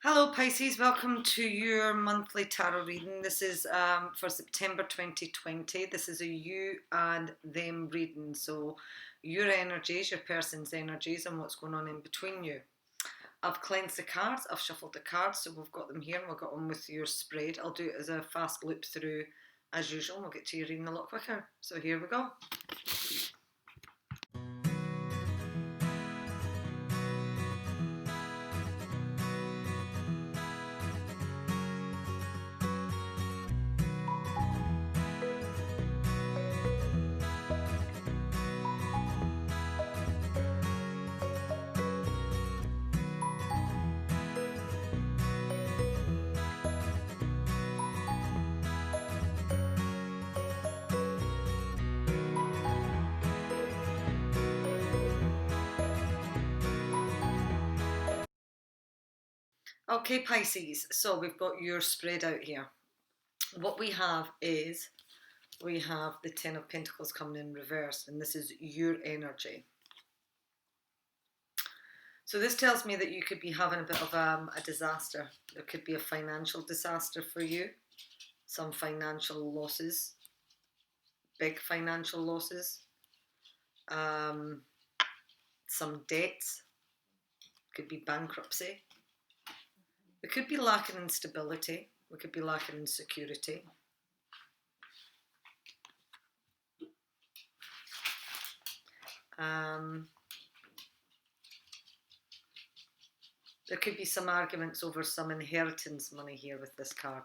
Hello Pisces, welcome to your monthly tarot reading. This is for September 2020. This is a you and them reading. So your energies, your person's energies and what's going on in between you. I've cleansed the cards, I've shuffled the cards, so we've got them here and we'll get on with your spread. I'll do it as a fast loop through as usual and we'll get to your reading a lot quicker. So here we go. Okay Pisces, so we've got your spread out here. What we have is we have the Ten of Pentacles coming in reverse, and this is your energy. So this tells me that you could be having a bit of a disaster. There could be a financial disaster for you, some financial losses, big financial losses, some debts, could be bankruptcy. We could be lacking in stability, we could be lacking in security. There could be some arguments over some inheritance money here with this card.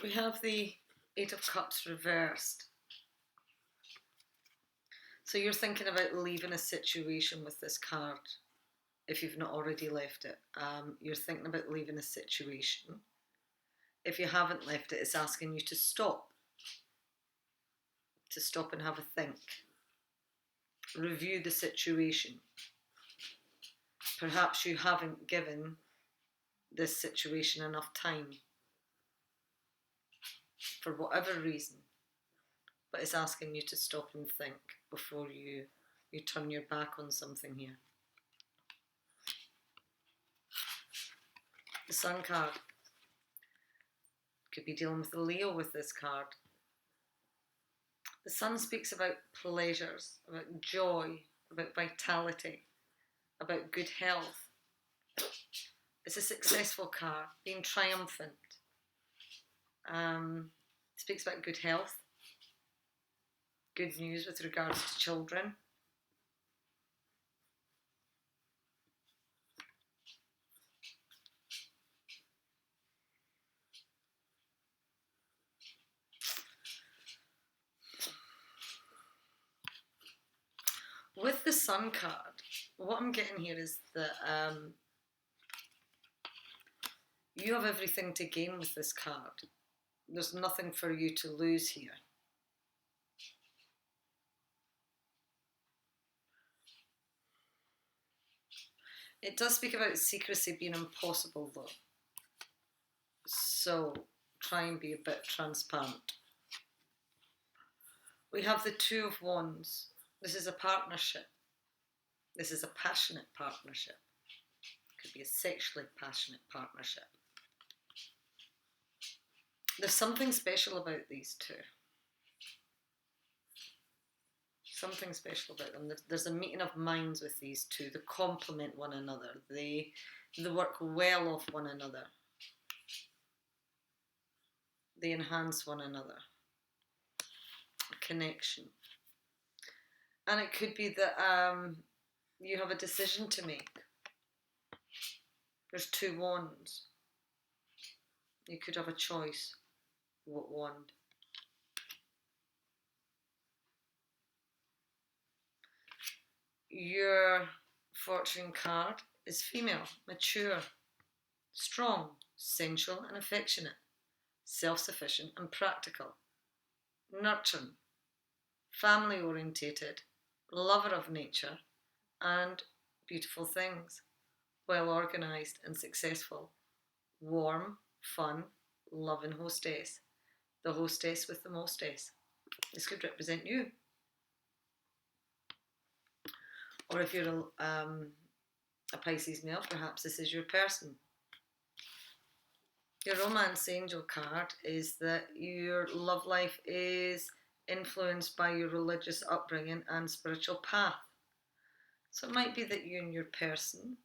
We have the Eight of Cups reversed. So you're thinking about leaving a situation with this card, if you've not already left it. You're thinking about leaving a situation. If you haven't left it, it's asking you to stop and have a think. Review the situation. Perhaps you haven't given this situation enough time for whatever reason, but it's asking you to stop and think before you turn your back on something here. The Sun card. Could be dealing with a Leo with this card. The Sun speaks about pleasures, about joy, about vitality, about good health. It's a successful card, being triumphant. Speaks about good health, good news with regards to children. With the Sun card, what I'm getting here is that you have everything to gain with this card. There's nothing for you to lose here. It does speak about secrecy being impossible though. So try and be a bit transparent. We have the Two of Wands. This is a partnership. This is a passionate partnership. Could be a sexually passionate partnership. There's something special about these two. Something special about them. There's a meeting of minds with these two. They complement one another. They work well off one another. They enhance one another. A connection. And it could be that you have a decision to make. There's two wands. You could have a choice. What wand? Your fortune card is female, mature, strong, sensual and affectionate, self-sufficient and practical, nurturing, family orientated, lover of nature and beautiful things, well organised and successful, warm, fun, loving hostess, the hostess with the mostess. This could represent you. Or if you're a Pisces male, perhaps this is your person. Your romance angel card is that your love life is influenced by your religious upbringing and spiritual path. So it might be that you and your person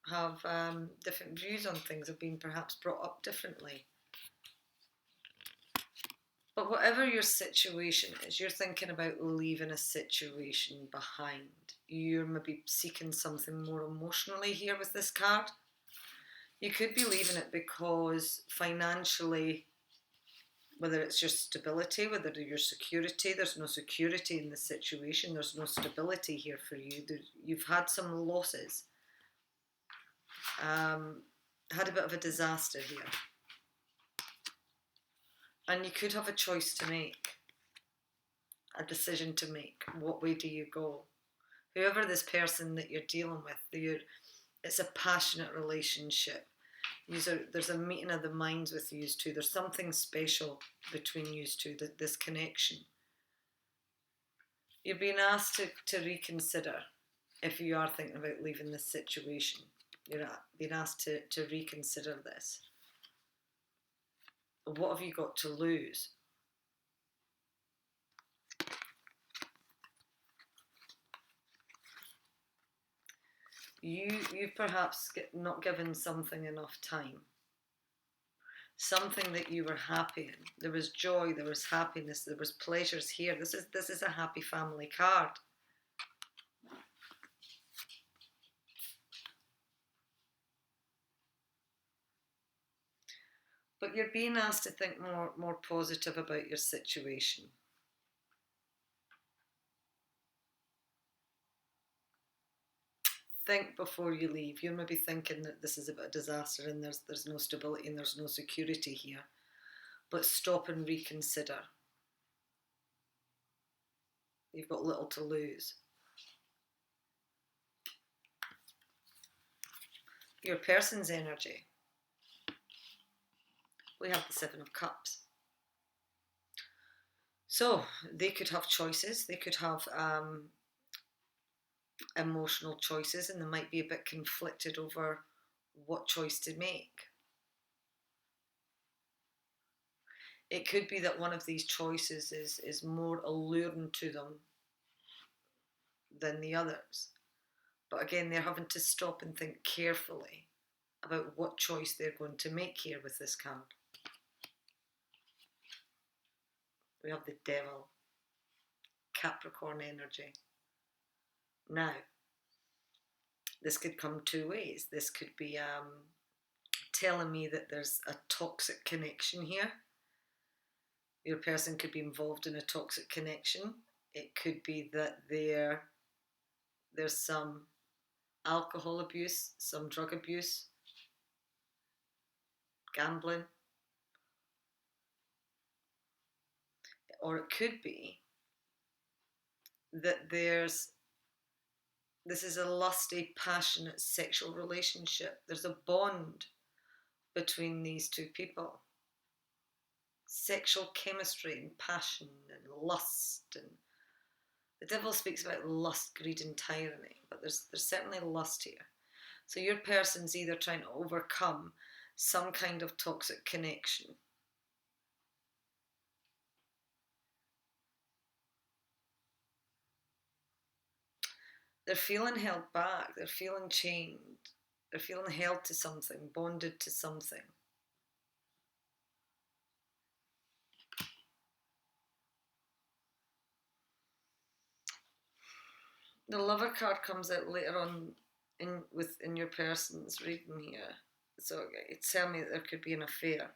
have different views on things, have been perhaps brought up differently. But whatever your situation is, you're thinking about leaving a situation behind. You're maybe seeking something more emotionally here with this card. You could be leaving it because financially, whether it's your stability, whether your security, there's no security in the situation, there's no stability here for you. You've had some losses, had a bit of a disaster here. And you could have a choice to make, a decision to make. What way do you go? Whoever this person that you're dealing with, it's a passionate relationship. There's a meeting of the minds with you two. There's something special between you two, this connection. You're being asked to reconsider if you are thinking about leaving this situation. You're being asked to reconsider this. What have you got to lose? You've perhaps not given something enough time. Something that you were happy in. There was joy, there was happiness, there was pleasures here. This is a happy family card. But you're being asked to think more positive about your situation. Think before you leave. You're maybe thinking that this is a bit of a disaster and there's no stability and there's no security here. But stop and reconsider. You've got little to lose. Your person's energy. We have the Seven of Cups. So they could have choices. They could have emotional choices, and they might be a bit conflicted over what choice to make. It could be that one of these choices is more alluring to them than the others. But again, they're having to stop and think carefully about what choice they're going to make here with this card. We have the Devil, Capricorn energy. Now, this could come two ways. This could be telling me that there's a toxic connection here. Your person could be involved in a toxic connection. It could be that there's some alcohol abuse, some drug abuse, gambling. Or it could be that this is a lusty, passionate sexual relationship. There's a bond between these two people. Sexual chemistry and passion and lust. And the Devil speaks about lust, greed and tyranny, but there's certainly lust here. So your person's either trying to overcome some kind of toxic connection. They're feeling held back, they're feeling chained, they're feeling held to something, bonded to something. The Lover card comes out later on in your person's reading here. So it's telling me that there could be an affair.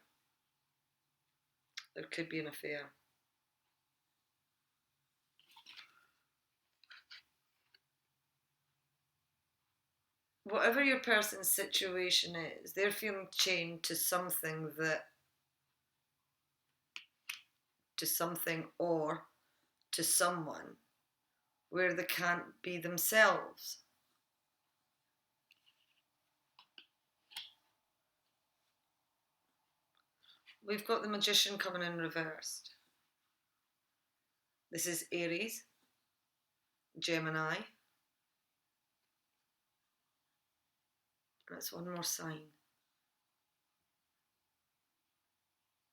There could be an affair. Whatever your person's situation is, they're feeling chained to something or to someone where they can't be themselves. We've got the Magician coming in reversed. This is Aries, Gemini, And it's one more sign.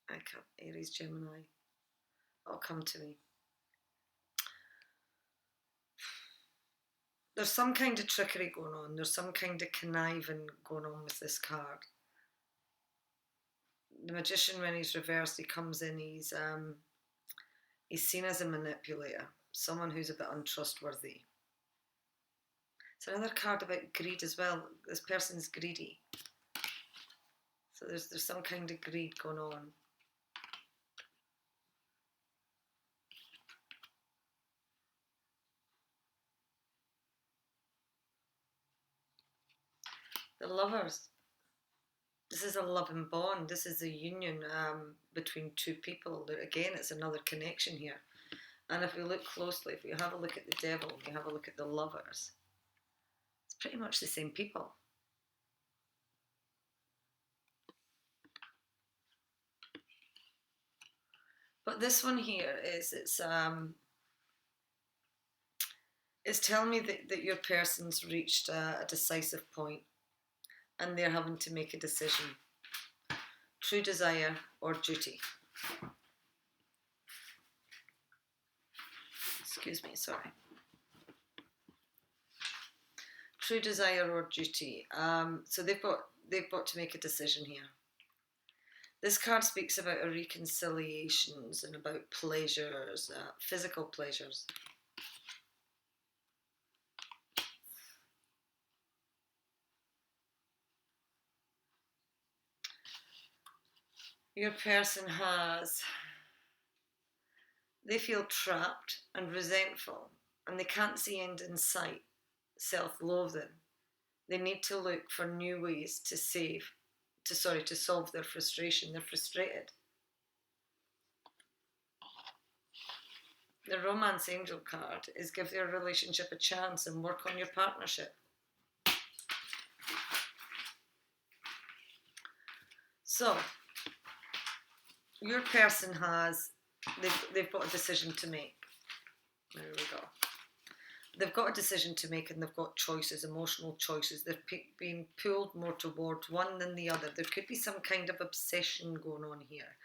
I can't, Aries, Gemini. It'll come to me. There's some kind of trickery going on. There's some kind of conniving going on with this card. The Magician, when he's reversed, he comes in, he's seen as a manipulator, someone who's a bit untrustworthy. It's another card about greed as well. This person's greedy. So there's some kind of greed going on. The Lovers. This is a loving bond. This is a union between two people. Again, it's another connection here. And if we look closely, if we have a look at the Devil, we have a look at the Lovers, it's pretty much the same people. But this one here is, it's telling me that your person's reached a decisive point and they're having to make a decision. True desire or duty. Excuse me, sorry. True desire or duty. So they've got to make a decision here. This card speaks about a reconciliations and about pleasures, physical pleasures. Your person they feel trapped and resentful and they can't see end in sight, self-loathing. They need to look for new ways to solve their frustration. They're frustrated. The Romance Angel card is give your relationship a chance and work on your partnership. So, your person they've got a decision to make. There we go. They've got a decision to make and they've got choices, emotional choices. They're being pulled more towards one than the other. There could be some kind of obsession going on here.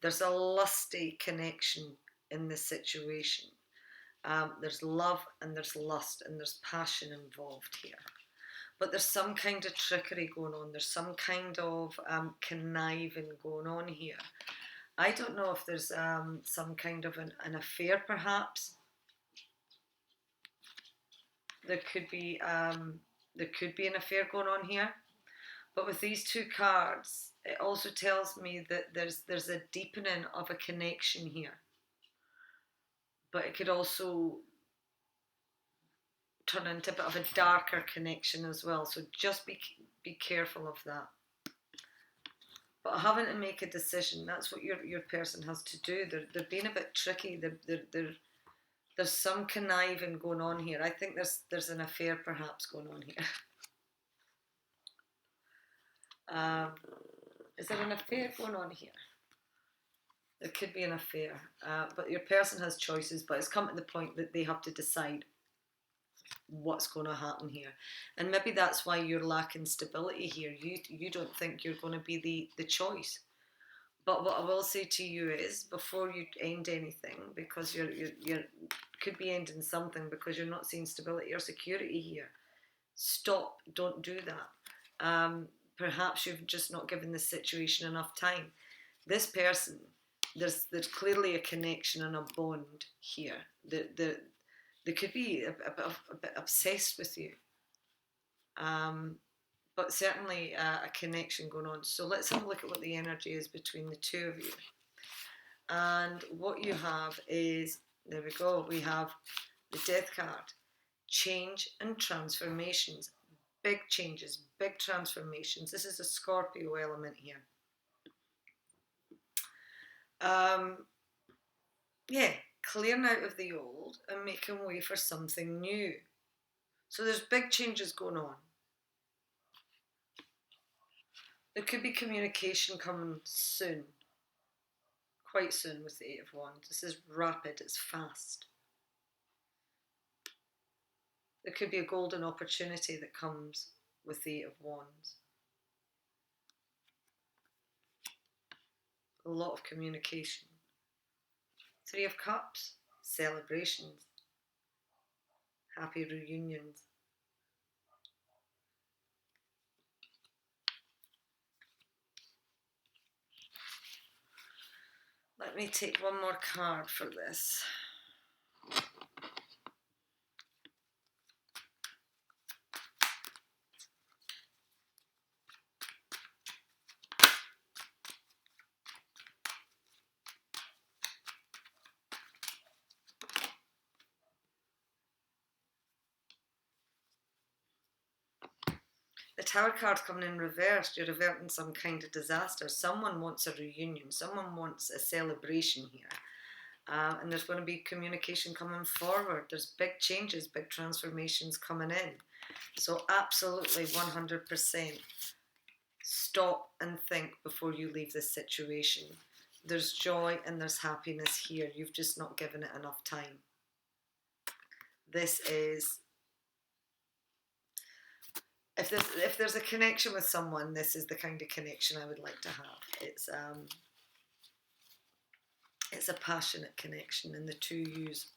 There's a lusty connection in this situation. There's love and there's lust and there's passion involved here. But there's some kind of trickery going on. There's some kind of conniving going on here. I don't know if there's some kind of an affair perhaps. There could be an affair going on here. But with these two cards, it also tells me that there's a deepening of a connection here. But it could also turn into a bit of a darker connection as well. So just be careful of that. But having to make a decision, that's what your person has to do. They're being a bit tricky. There's some conniving going on here. I think there's an affair perhaps going on here. Is there an affair going on here? There could be an affair. But your person has choices, but it's come to the point that they have to decide what's going to happen here. And maybe that's why you're lacking stability here. You don't think you're going to be the choice. But what I will say to you is, before you end anything, because you could be ending something because you're not seeing stability or security here, stop, don't do that. Perhaps you've just not given this situation enough time. This person, there's clearly a connection and a bond here. They could be a bit obsessed with you. But certainly a connection going on. So let's have a look at what the energy is between the two of you. And what you have is, there we go, we have the Death card. Change and transformations. Big changes, big transformations. This is a Scorpio element here. Clearing out of the old and making way for something new. So there's big changes going on. There could be communication coming soon. Quite soon with the Eight of Wands. This is rapid, it's fast. There could be a golden opportunity that comes with the Eight of Wands. A lot of communication. Three of Cups, celebrations, happy reunions. Let me take one more card for this. The Tower card's coming in reversed. You're averting some kind of disaster. Someone wants a reunion. Someone wants a celebration here. And there's going to be communication coming forward. There's big changes, big transformations coming in. So absolutely 100% stop and think before you leave this situation. There's joy and there's happiness here. You've just not given it enough time. This is... If there's a connection with someone, this is the kind of connection I would like to have. It's a passionate connection, and the two yous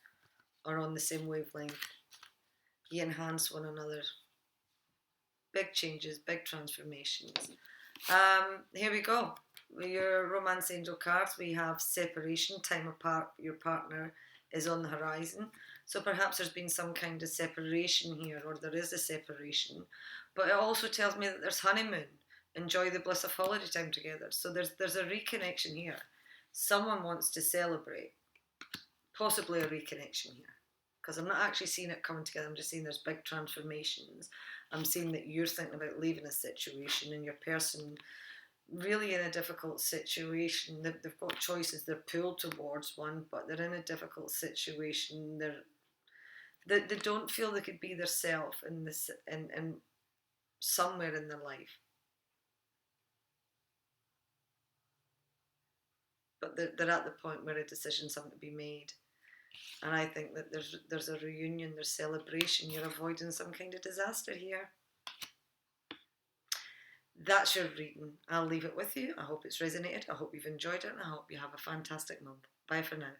are on the same wavelength. You enhance one another. Big changes, big transformations. Here we go. With your romance angel cards, we have separation, time apart. Your partner is on the horizon. So perhaps there's been some kind of separation here, or there is a separation. But it also tells me that there's honeymoon. Enjoy the bliss of holiday time together. So there's a reconnection here. Someone wants to celebrate. Possibly a reconnection here. Because I'm not actually seeing it coming together. I'm just seeing there's big transformations. I'm seeing that you're thinking about leaving a situation, and your person really in a difficult situation. They've got choices. They're pulled towards one, but they're in a difficult situation. They don't feel they could be themselves in somewhere in their life. But they're at the point where a decision's having to be made. And I think that there's a reunion, there's celebration. You're avoiding some kind of disaster here. That's your reading. I'll leave it with you. I hope it's resonated. I hope you've enjoyed it, and I hope you have a fantastic month. Bye for now.